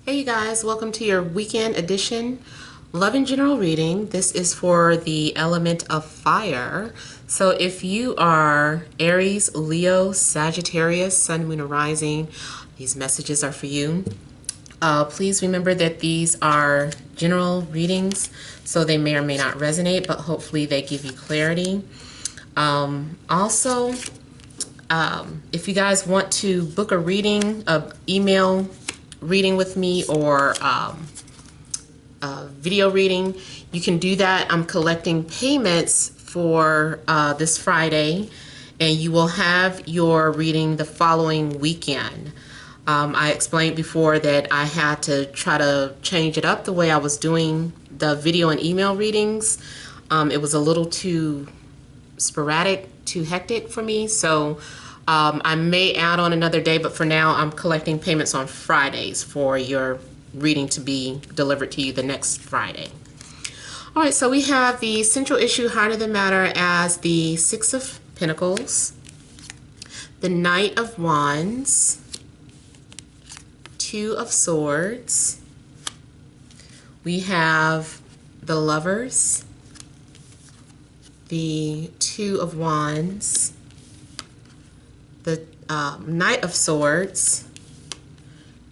Hey you guys, welcome to your weekend edition Love and General reading. This is for the element of fire. So if you are Aries, Leo, Sagittarius, Sun, Moon, or Rising, these messages are for you. Please remember that these are general readings, so they may or may not resonate, but hopefully they give you clarity. Also, if you guys want to book a reading, email reading with me, or video reading, you can do that. I'm collecting payments for this Friday, and you will have your reading the following weekend. I explained before that I had to try to change it up the way I was doing the video and email readings. It was a little too sporadic, too hectic for me, so I may add on another day, but for now I'm collecting payments on Fridays for your reading to be delivered to you the next Friday. All right, so we have the central issue, heart of the matter, as the Six of Pentacles, the Knight of Wands, Two of Swords. We have the Lovers, the Two of Wands, the Knight of Swords,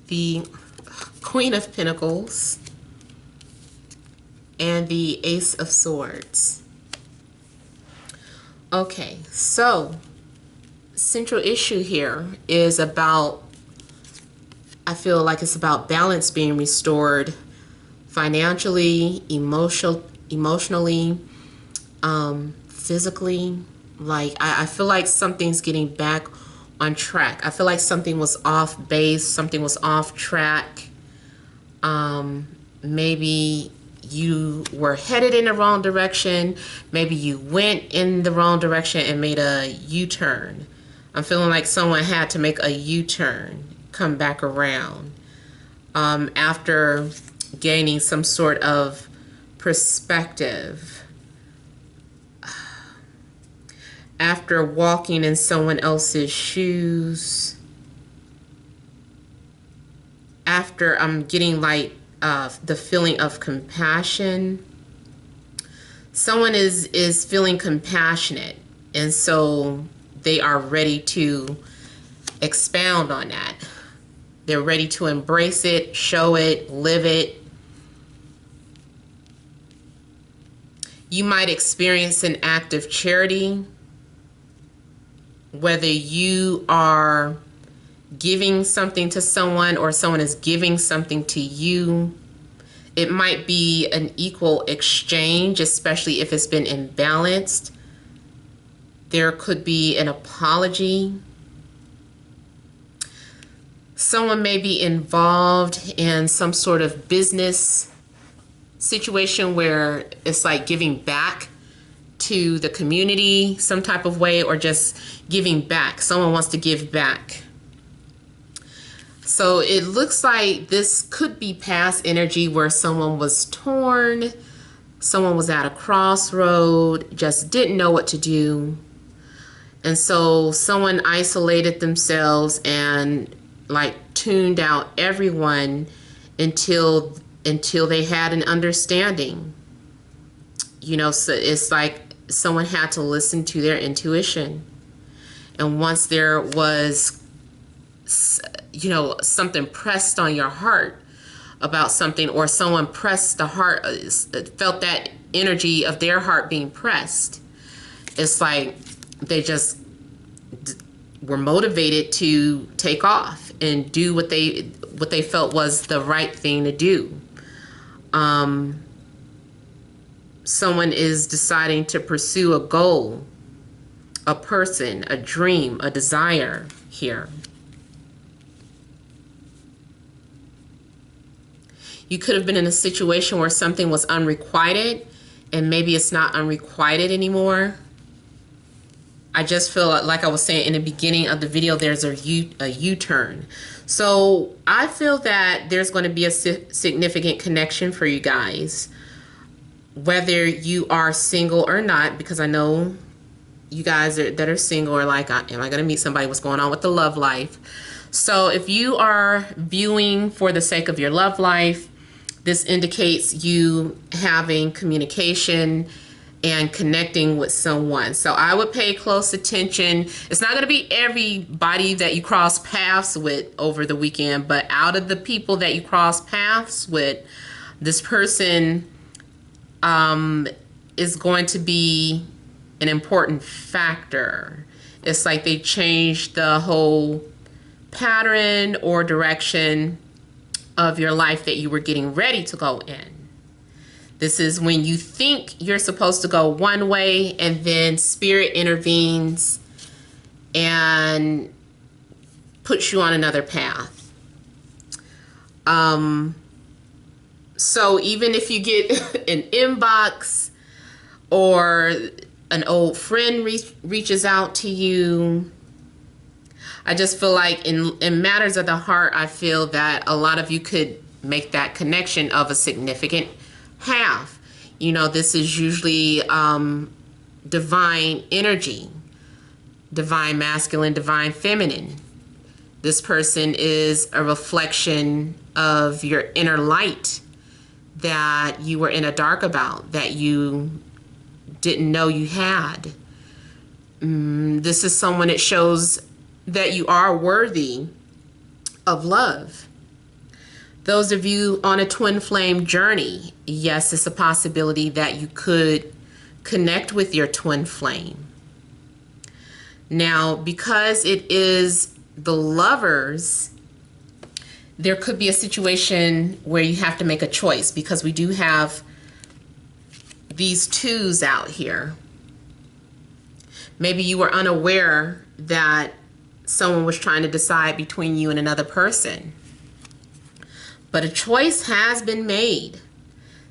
the Queen of Pentacles, and the Ace of Swords. Okay, so central issue here is about, I feel like it's about balance being restored financially, emotionally, physically. Like I feel like something's getting back on track. I feel like something was off base, something was off track. Maybe you were headed in the wrong direction. Maybe you went in the wrong direction and made a U-turn. I'm feeling like someone had to make a U-turn, come back around, after gaining some sort of perspective. After walking in someone else's shoes, after I'm getting like the feeling of compassion. Someone is feeling compassionate, and so they are ready to expound on that. They're ready to embrace it, show it, live it. You might experience an act of charity, whether you are giving something to someone or someone is giving something to you. It might be an equal exchange, especially if it's been imbalanced. There could be an apology. Someone may be involved in some sort of business situation where it's like giving back to the community some type of way, or just giving back. Someone wants to give back. So it looks like this could be past energy where someone was torn, someone was at a crossroad, just didn't know what to do. And so someone isolated themselves and like tuned out everyone until they had an understanding. You know, so it's like someone had to listen to their intuition. And once there was, you know, something pressed on your heart about something, or someone pressed the heart, felt that energy of their heart being pressed, it's like they just were motivated to take off and do what they felt was the right thing to do. Someone is deciding to pursue a goal, a person, a dream, a desire here. You could have been in a situation where something was unrequited, and maybe it's not unrequited anymore. I just feel like I was saying in the beginning of the video, there's a U-turn. So I feel that there's going to be a significant connection for you guys, whether you are single or not, because I know you guys that are single are like, am I going to meet somebody? What's going on with the love life? So if you are viewing for the sake of your love life, this indicates you having communication and connecting with someone. So I would pay close attention. It's not going to be everybody that you cross paths with over the weekend, but out of the people that you cross paths with, this person is going to be an important factor. It's like they changed the whole pattern or direction of your life that you were getting ready to go in. This is when you think you're supposed to go one way and then spirit intervenes and puts you on another path. So even if you get an inbox or an old friend reaches out to you, I just feel like in matters of the heart, I feel that a lot of you could make that connection of a significant half. You know, this is usually divine energy, divine masculine, divine feminine. This person is a reflection of your inner light that you were in a dark about, that you didn't know you had. This is someone that shows that you are worthy of love. Those of you on a twin flame journey, yes, it's a possibility that you could connect with your twin flame. Now, because it is the Lovers, there could be a situation where you have to make a choice, because we do have these twos out here. Maybe you were unaware that someone was trying to decide between you and another person. But a choice has been made.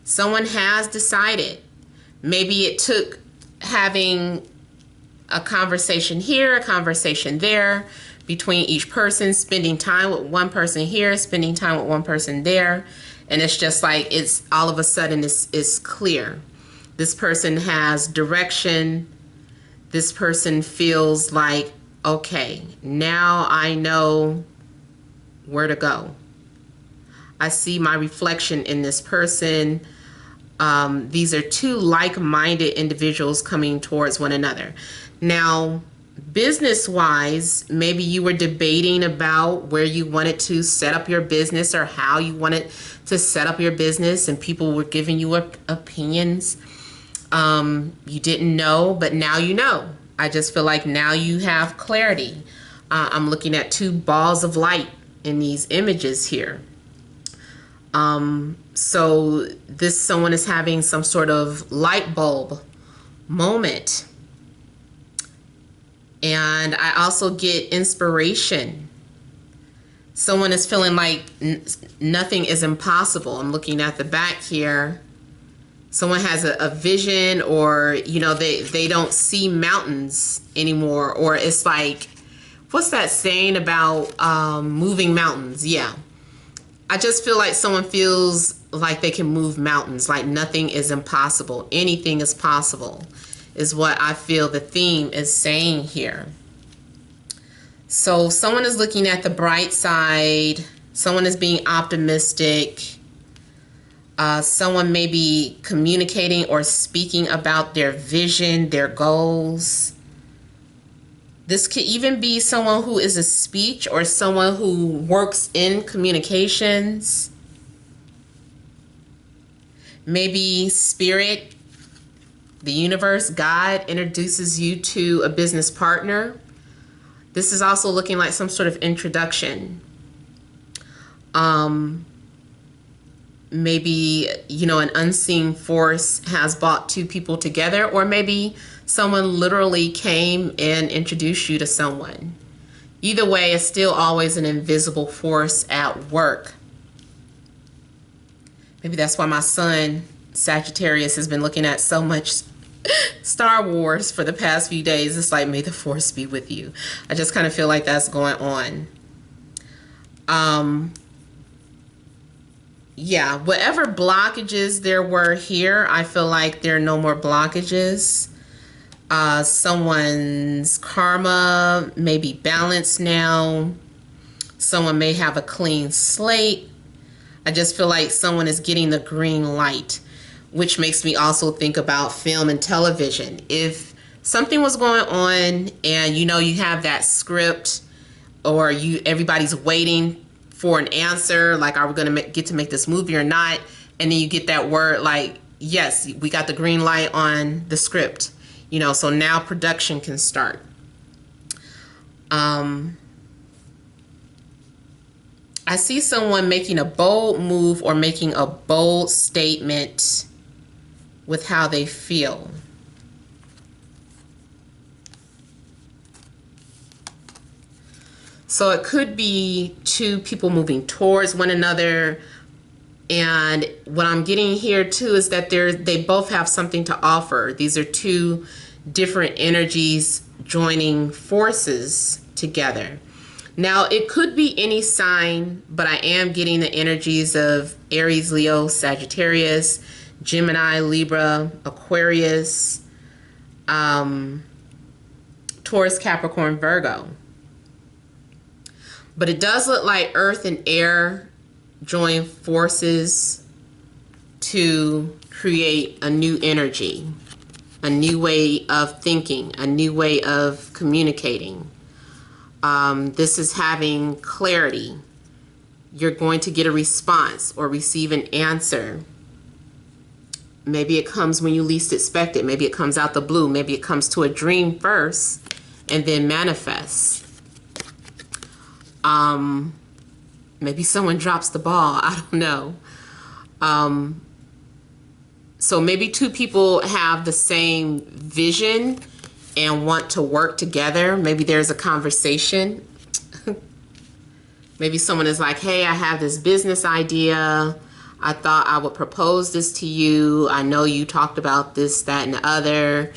Someone has decided. Maybe it took having a conversation here, a conversation there between each person, spending time with one person here, spending time with one person there. And it's just like, it's all of a sudden it's clear. This person has direction. This person feels like, okay, now I know where to go. I see my reflection in this person. These are two like-minded individuals coming towards one another. Now, business-wise, maybe you were debating about where you wanted to set up your business or how you wanted to set up your business, and people were giving you opinions. You didn't know, but now you know. I just feel like now you have clarity. I'm looking at two balls of light in these images here. So someone is having some sort of light bulb moment. And I also get inspiration. Someone is feeling like nothing is impossible. I'm looking at the back here. Someone has a vision, or, you know, they don't see mountains anymore. Or it's like, what's that saying about moving mountains? Yeah. I just feel like someone feels like they can move mountains, like nothing is impossible. Anything is possible is what I feel the theme is saying here. So someone is looking at the bright side. Someone is being optimistic. Someone may be communicating or speaking about their vision, their goals. This could even be someone who is a speech or someone who works in communications. Maybe spirit, the universe, God introduces you to a business partner. This is also looking like some sort of introduction. Maybe, you know, an unseen force has brought two people together, or maybe someone literally came and introduced you to someone. Either way, it's still always an invisible force at work. Maybe that's why my son, Sagittarius, has been looking at so much Star Wars for the past few days. It's like, may the force be with you. I just kind of feel like that's going on. Yeah, whatever blockages there were here, I feel like there are no more blockages. Someone's karma may be balanced now. Someone may have a clean slate. I just feel like someone is getting the green light, which makes me also think about film and television. If something was going on and you know you have that script, or everybody's waiting for an answer, like, are we going to get to make this movie or not? And then you get that word like, yes, we got the green light on the script, you know, so now production can start. I see someone making a bold move or making a bold statement with how they feel. So it could be two people moving towards one another. And what I'm getting here too is that they both have something to offer. These are two different energies joining forces together. Now, it could be any sign, but I am getting the energies of Aries, Leo, Sagittarius, Gemini, Libra, Aquarius, Taurus, Capricorn, Virgo. But it does look like Earth and air join forces to create a new energy, a new way of thinking, a new way of communicating. This is having clarity. You're going to get a response or receive an answer. Maybe it comes when you least expect it. Maybe it comes out the blue. Maybe it comes to a dream first and then manifests. Maybe someone drops the ball. I don't know. So maybe two people have the same vision and want to work together. Maybe there's a conversation. Maybe someone is like, hey, I have this business idea. I thought I would propose this to you. I know you talked about this, that, and the other.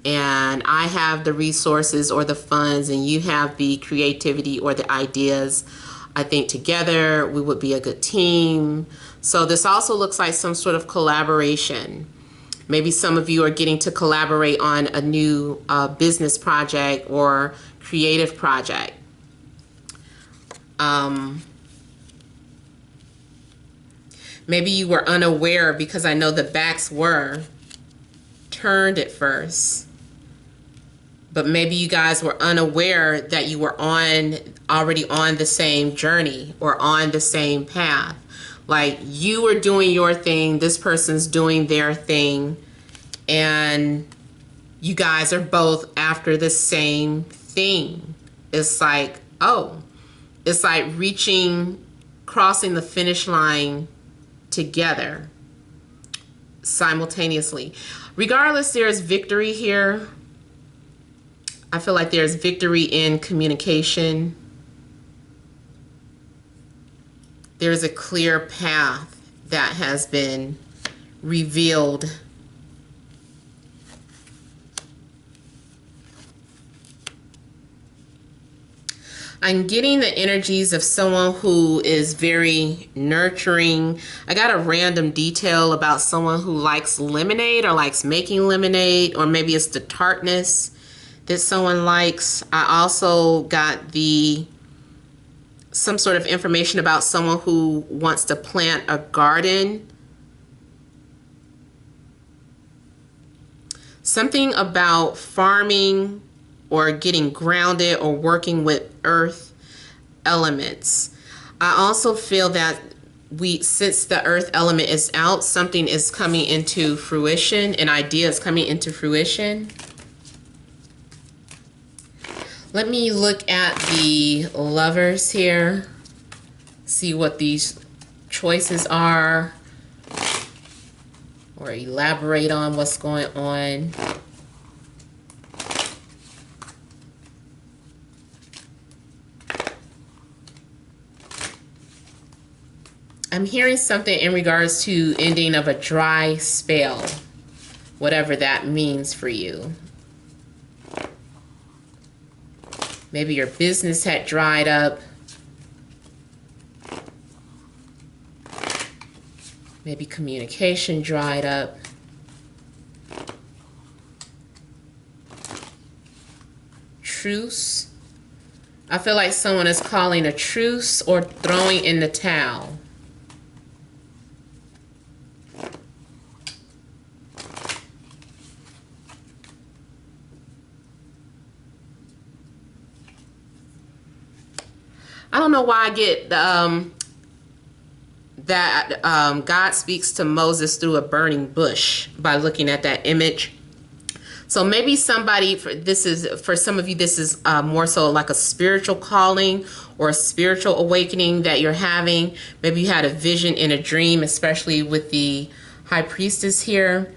And I have the resources or the funds, and you have the creativity or the ideas. I think together we would be a good team. So this also looks like some sort of collaboration. Maybe some of you are getting to collaborate on a new business project or creative project. Maybe you were unaware, because I know the backs were turned at first. But maybe you guys were unaware that you were already on the same journey or on the same path. Like, you were doing your thing, this person's doing their thing, and you guys are both after the same thing. It's like, oh, it's like crossing the finish line together simultaneously. Regardless, there's victory here. I feel like there's victory in communication. There's a clear path that has been revealed. I'm getting the energies of someone who is very nurturing. I got a random detail about someone who likes lemonade or likes making lemonade, or maybe it's the tartness that someone likes. I also got some sort of information about someone who wants to plant a garden. Something about farming or getting grounded or working with earth elements. I also feel that since the earth element is out, something is coming into fruition, an idea is coming into fruition. Let me look at the lovers here, see what these choices are, or elaborate on what's going on. I'm hearing something in regards to ending of a dry spell, whatever that means for you. Maybe your business had dried up. Maybe communication dried up. Truce I feel like someone is calling a truce or throwing in the towel. I don't know why I get that God speaks to Moses through a burning bush by looking at that image. So maybe somebody, for some of you, this is more so like a spiritual calling or a spiritual awakening that you're having. Maybe you had a vision in a dream, especially with the high priestess here.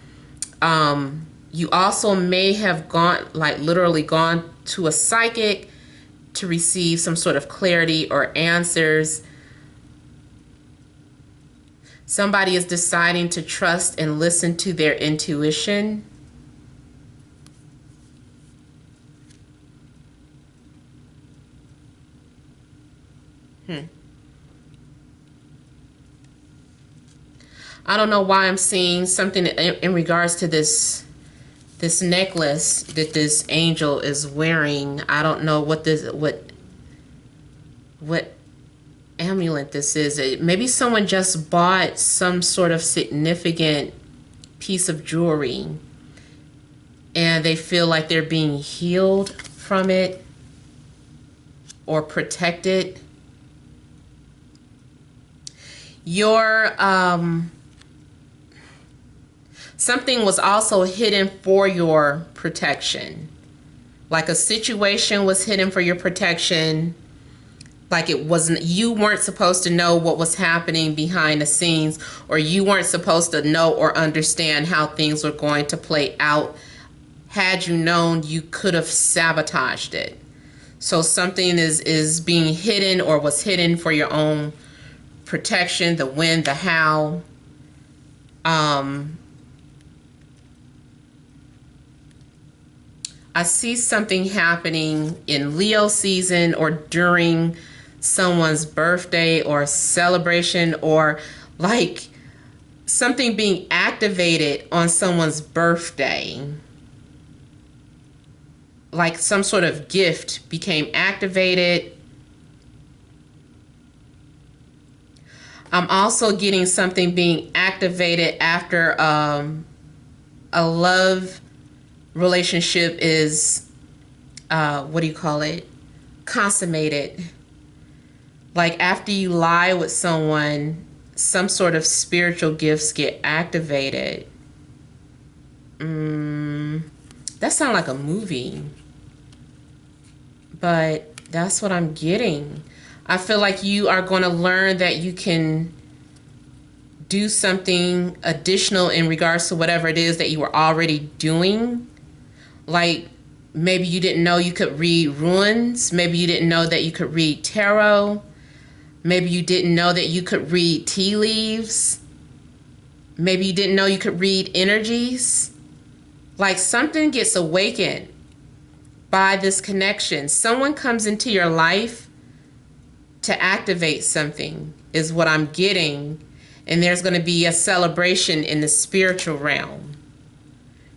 You also may have gone, like literally gone to a psychic to receive some sort of clarity or answers. Somebody is deciding to trust and listen to their intuition. I don't know why I'm seeing something in regards to this necklace that this angel is wearing. I don't know what amulet this is. Maybe someone just bought some sort of significant piece of jewelry and they feel like they're being healed from it or protected. Your something was also hidden for your protection. Like a situation was hidden for your protection. Like it wasn't, you weren't supposed to know what was happening behind the scenes, or you weren't supposed to know or understand how things were going to play out. Had you known, you could have sabotaged it. So something is being hidden or was hidden for your own protection, the when, the how. I see something happening in Leo season or during someone's birthday or celebration, or like something being activated on someone's birthday. Like some sort of gift became activated. I'm also getting something being activated after a love relationship is, consummated. Like after you lie with someone, some sort of spiritual gifts get activated. That sounds like a movie, but that's what I'm getting. I feel like you are going to learn that you can do something additional in regards to whatever it is that you were already doing. Like maybe you didn't know you could read runes. Maybe you didn't know that you could read tarot. Maybe you didn't know that you could read tea leaves. Maybe you didn't know you could read energies. Like something gets awakened by this connection. Someone comes into your life to activate something is what I'm getting. And there's going to be a celebration in the spiritual realm.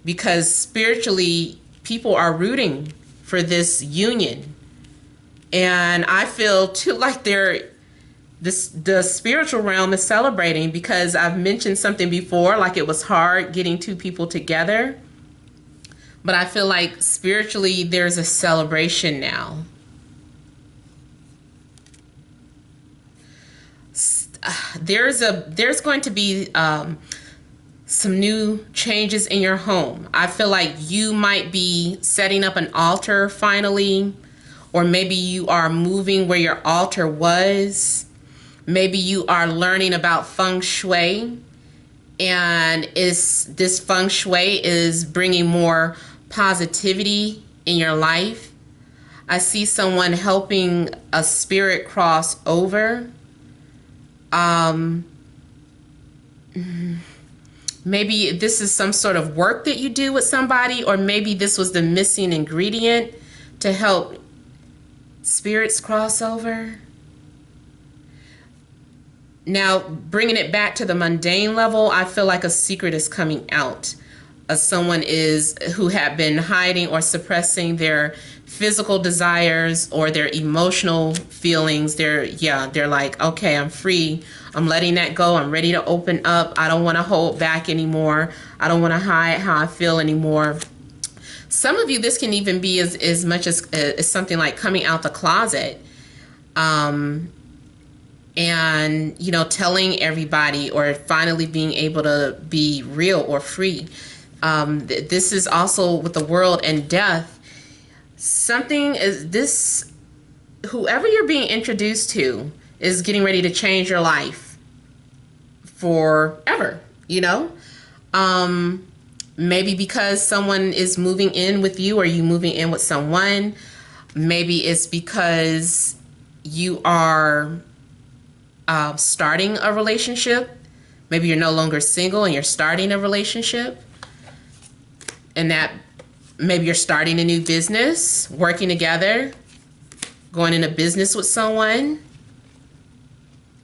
Because spiritually, people are rooting for this union. And I feel too like the spiritual realm is celebrating, because I've mentioned something before, like it was hard getting two people together. But I feel like spiritually there's a celebration now. There's going to be some new changes in your home. I feel like you might be setting up an altar finally, or maybe you are moving where your altar was. Maybe you are learning about feng shui, and this feng shui is bringing more positivity in your life. I see someone helping a spirit cross over. Maybe this is some sort of work that you do with somebody, or maybe this was the missing ingredient to help spirits cross over. Now, bringing it back to the mundane level, I feel like a secret is coming out. Someone who had been hiding or suppressing their physical desires or their emotional feelings. They're like, okay, I'm free. I'm letting that go. I'm ready to open up. I don't want to hold back anymore. I don't want to hide how I feel anymore. Some of you, this can even be as much as something like coming out the closet. And, you know, telling everybody, or finally being able to be real or free. This is also with the world and death. Something is this, whoever you're being introduced to is getting ready to change your life forever, you know? Maybe because someone is moving in with you, or you moving in with someone. Maybe it's because you are starting a relationship. Maybe you're no longer single and you're starting a relationship, and that maybe you're starting a new business, working together, going into business with someone.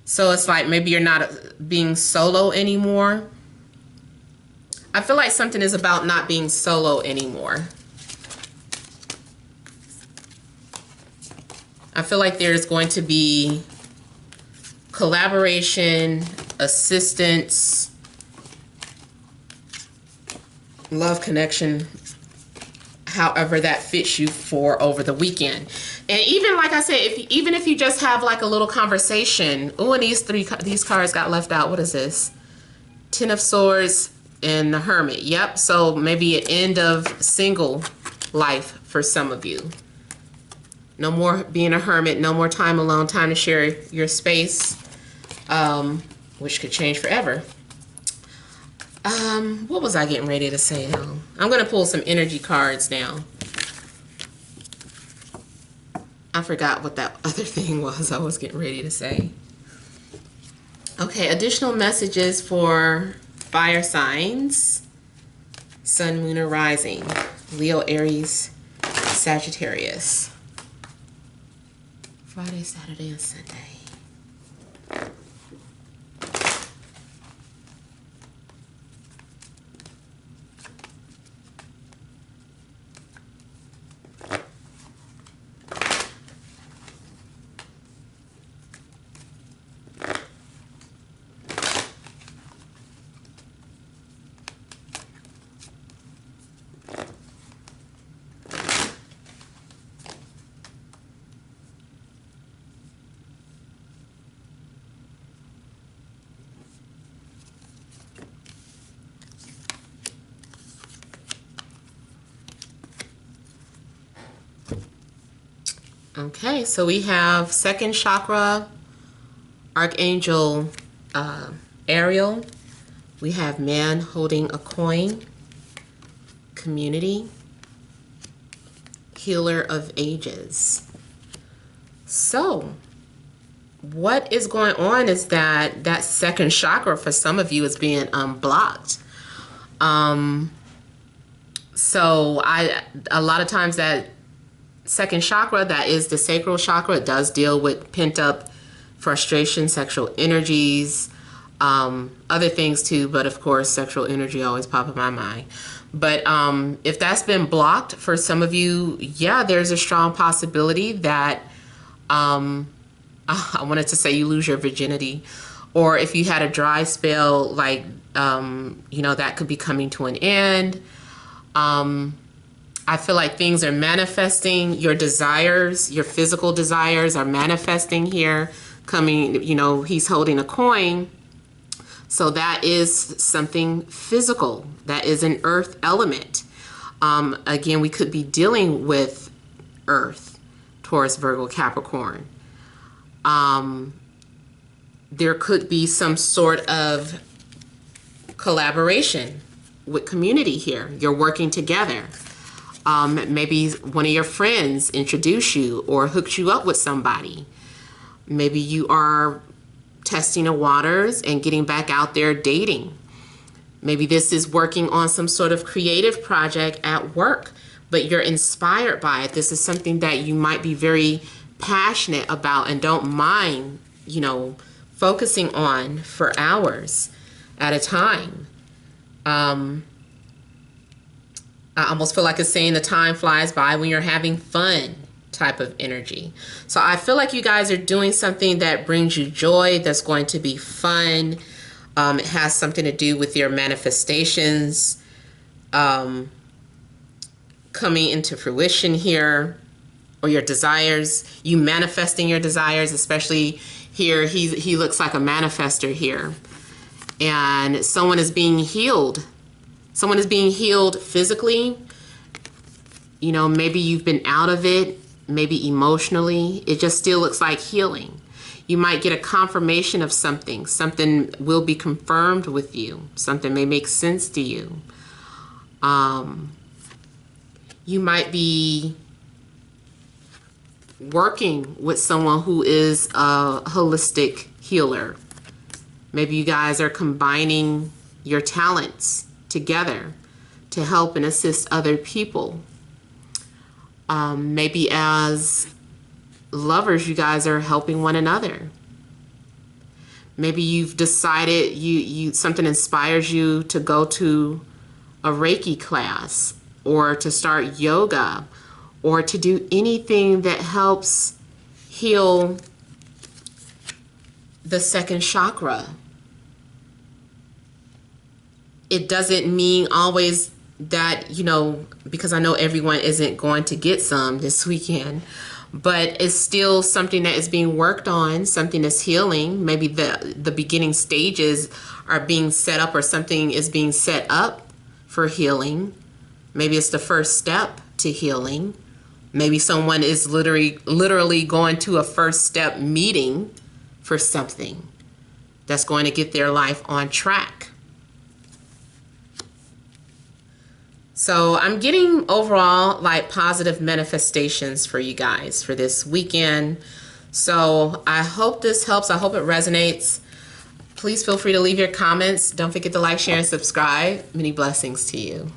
So it's like maybe you're not being solo anymore. I feel like something is about not being solo anymore. I feel like there's going to be collaboration, assistance, love connection, however that fits you for over the weekend. And even like I said, even if you just have like a little conversation. Oh, and these cards got left out. What is this? Ten of Swords and the Hermit. Yep. So maybe an end of single life for some of you. No more being a hermit, no more time alone, time to share your space, which could change forever. What was I getting ready to say now? I'm going to pull some energy cards now. I forgot what that other thing was I was getting ready to say. Okay, additional messages for fire signs. Sun, Moon, or Rising. Leo, Aries, Sagittarius. Friday, Saturday, and Sunday. Okay, so we have second chakra, Archangel Ariel. We have man holding a coin, community, healer of ages. So what is going on is that second chakra for some of you is being blocked. So a lot of times that second chakra, that is the sacral chakra, it does deal with pent up frustration, sexual energies, other things too, but of course sexual energy always pop in my mind. But if that's been blocked for some of you, yeah, there's a strong possibility that I wanted to say you lose your virginity, or if you had a dry spell, like you know, that could be coming to an end. I feel like things are manifesting. Your desires, your physical desires are manifesting here, coming, you know, he's holding a coin. So that is something physical. That is an earth element. Again, we could be dealing with earth, Taurus, Virgo, Capricorn. There could be some sort of collaboration with community here. You're working together. Maybe one of your friends introduced you or hooked you up with somebody. Maybe you are testing the waters and getting back out there dating. Maybe this is working on some sort of creative project at work, but you're inspired by it. This is something that you might be very passionate about and don't mind, you know, focusing on for hours at a time. I almost feel like it's saying the time flies by when you're having fun type of energy. So I feel like you guys are doing something that brings you joy, that's going to be fun. It has something to do with your manifestations coming into fruition here, or your desires, you manifesting your desires, especially here. He looks like a manifester here. And someone is being healed. Someone is being healed physically. You know, maybe you've been out of it, maybe emotionally. It just still looks like healing. You might get a confirmation of something. Something will be confirmed with you. Something may make sense to you. You might be working with someone who is a holistic healer. Maybe you guys are combining your talents together to help and assist other people. Maybe as lovers, you guys are helping one another. Maybe you've decided something inspires you to go to a Reiki class, or to start yoga, or to do anything that helps heal the second chakra. It doesn't mean always that, you know, because I know everyone isn't going to get some this weekend, but it's still something that is being worked on, something that's healing. Maybe the beginning stages are being set up, or something is being set up for healing. Maybe it's the first step to healing. Maybe someone is literally going to a first step meeting for something that's going to get their life on track. So I'm getting overall like positive manifestations for you guys for this weekend. So I hope this helps. I hope it resonates. Please feel free to leave your comments. Don't forget to like, share, and subscribe. Many blessings to you.